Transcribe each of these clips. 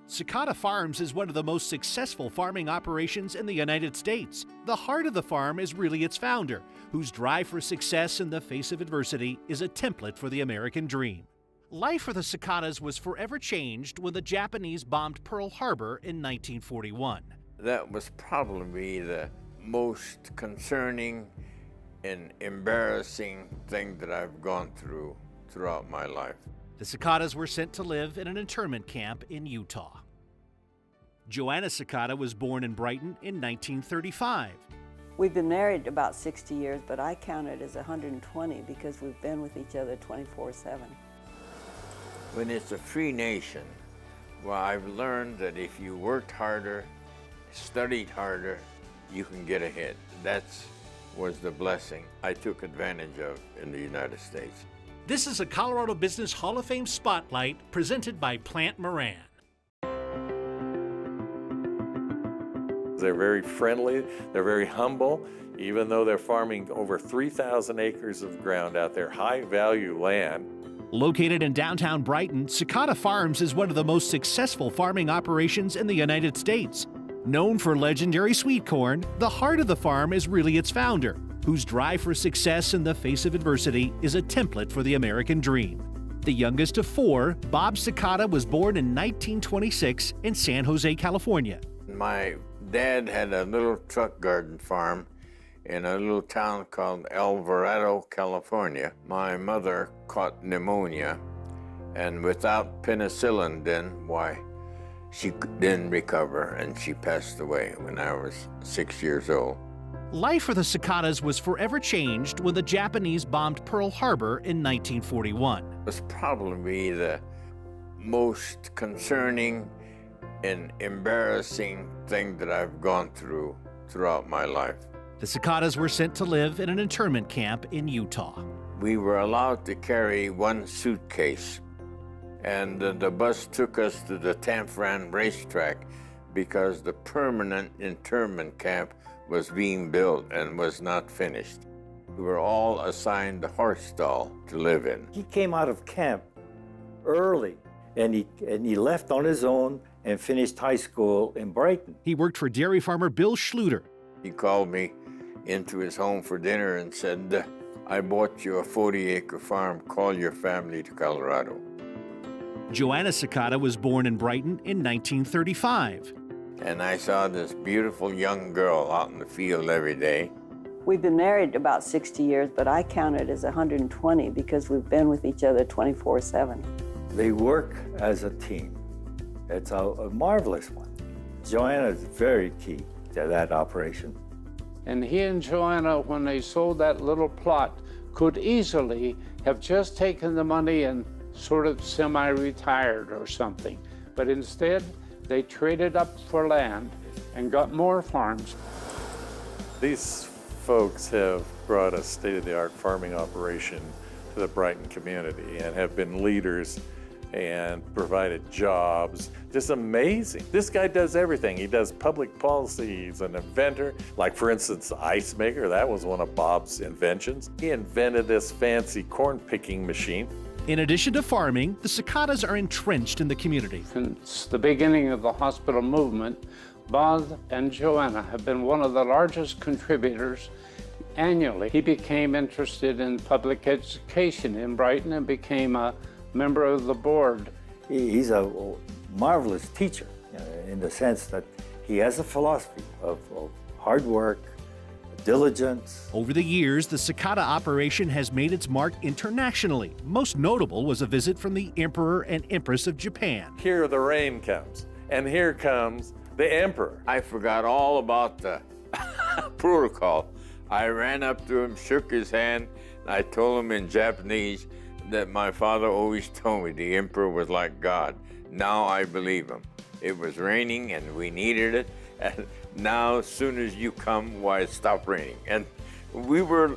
Sakata Farms is one of the most successful farming operations in the United States. The heart of the farm is really its founder, whose drive for success in the face of adversity is a template for the American dream. Life for the Sakatas was forever changed when the Japanese bombed Pearl Harbor in 1941. That was probably the most concerning and embarrassing thing that I've gone through throughout my life. The Sakatas were sent to live in an internment camp in Utah. Joanna Sakata was born in Brighton in 1935. We've been married about 60 years, but I count it as 120 because we've been with each other 24/7. When it's a free nation, well, I've learned that if you worked harder, studied harder, you can get ahead. That was the blessing I took advantage of in the United States. This is a Colorado Business Hall of Fame Spotlight presented by Plant Moran. They're very friendly, they're very humble, even though they're farming over 3,000 acres of ground out there, high-value land. Located in downtown Brighton, Sakata Farms is one of the most successful farming operations in the United States. Known for legendary sweet corn, the heart of the farm is really its founder, whose drive for success in the face of adversity is a template for the American dream. The youngest of four, Bob Sakata was born in 1926 in San Jose, California. My dad had a little truck garden farm in a little town called Alvarado, California. My mother caught pneumonia, and without penicillin then, why, she didn't recover, and she passed away when I was 6 years old. Life for the Sakatas was forever changed when the Japanese bombed Pearl Harbor in 1941. It was probably the most concerning and embarrassing thing that I've gone through throughout my life. The Sakatas were sent to live in an internment camp in Utah. We were allowed to carry one suitcase, and the bus took us to the Tanforan racetrack because the permanent internment camp was being built and was not finished. We were all assigned a horse stall to live in. He came out of camp early, and he left on his own and finished high school in Brighton. He worked for dairy farmer Bill Schluter. He called me into his home for dinner and said, "I bought you a 40-acre farm. Call your family to Colorado." Joanna Sakata was born in Brighton in 1935. And I saw this beautiful young girl out in the field every day. We've been married about 60 years, but I count it as 120 because we've been with each other 24/7. They work as a team. It's a marvelous one. Joanna is very key to that operation. And he and Joanna, when they sold that little plot, could easily have just taken the money and sort of semi-retired or something. But instead, they traded up for land and got more farms. These folks have brought a state-of-the-art farming operation to the Brighton community and have been leaders and provided jobs. Just amazing. This guy does everything. He does public policy. He's an inventor. Like, for instance, the ice maker, that was one of Bob's inventions. He invented this fancy corn picking machine. In addition to farming, the Sakatas are entrenched in the community. Since the beginning of the hospital movement, Bob and Joanna have been one of the largest contributors annually. He became interested in public education in Brighton and became a member of the board. He's a marvelous teacher in the sense that he has a philosophy of hard work, diligence. Over the years, the Sakata operation has made its mark internationally. Most notable was a visit from the Emperor and Empress of Japan. Here the rain comes, and here comes the Emperor. I forgot all about the protocol. I ran up to him, shook his hand, and I told him in Japanese that my father always told me the Emperor was like God. Now I believe him. It was raining and we needed it. And now, as soon as you come, why, it stopped raining. And we were,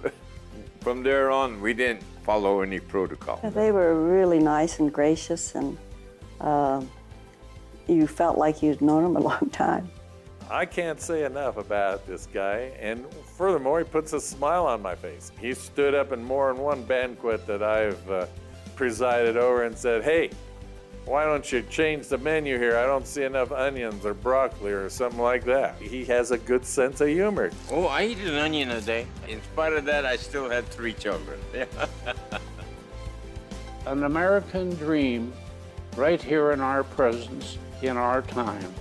from there on, we didn't follow any protocol. They were really nice and gracious, and you felt like you'd known them a long time. I can't say enough about this guy, and furthermore, he puts a smile on my face. He stood up in more than one banquet that I've presided over and said, "Hey, Why don't you change the menu here? I don't see enough onions or broccoli or something like that. He has a good sense of humor. Oh, I eat an onion a day. In spite of that, I still had 3 children. An American dream right here in our presence, in our time.